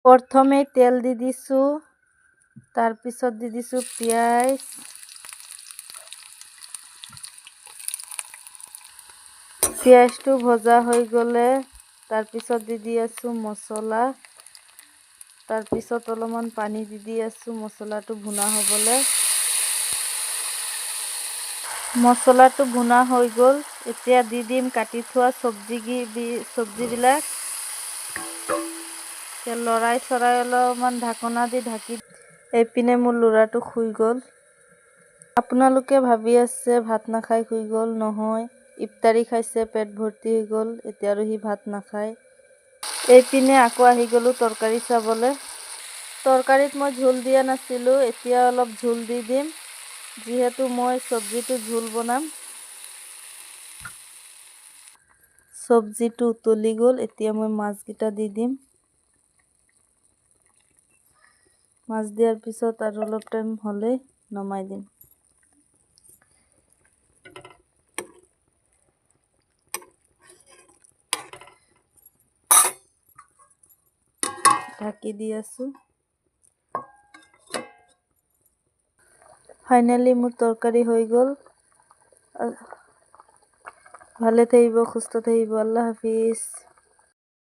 প্ৰথমে তেল দি দিছোঁ, তাৰপিছত দি দিছোঁ পিঁয়াজ, পিঁয়াজটো ভজা হৈ গ'লে তাৰপিছত দি আছোঁ মছলা, তাৰপিছত অলপমান পানী দি আছোঁ মছলাটো ভুনা হ'বলৈ। মছলাটো ভুনা হৈ গ'ল, এতিয়া দি দিম কাটি থোৱা চব্জিবিলাক। লৰাই চৰাই অলপমান ঢাকনা দি ঢাকি। এইপিনে মোৰ ল'ৰাটো শুই গ'ল। আপোনালোকে ভাবি আছে ভাত নাখাই শুই গ'ল, নহয়, ইফতাৰী খাইছে, পেট ভৰ্তি হৈ গ'ল, এতিয়া আৰু সি ভাত নাখায়। এইপিনে আকৌ আহি গ'লোঁ তৰকাৰী চাবলৈ। তৰকাৰীত মই ঝোল দিয়া নাছিলোঁ, এতিয়া অলপ ঝোল দি দিম, যিহেতু মই চব্জিটো ঝোল বনাম। চব্জিটো উতলি গ'ল, এতিয়া মই মাছকেইটা দি দিম। মাছ দিয়াৰ পিছত আৰু অলপ টাইম হ'লেই নমাই দিম। ঢাকি দি আছোঁ। ফাইনেলি মোৰ তৰকাৰী হৈ গ'ল। ভালে থাকিব, সুস্থ থাকিব, আল্লাহ হাফিজ।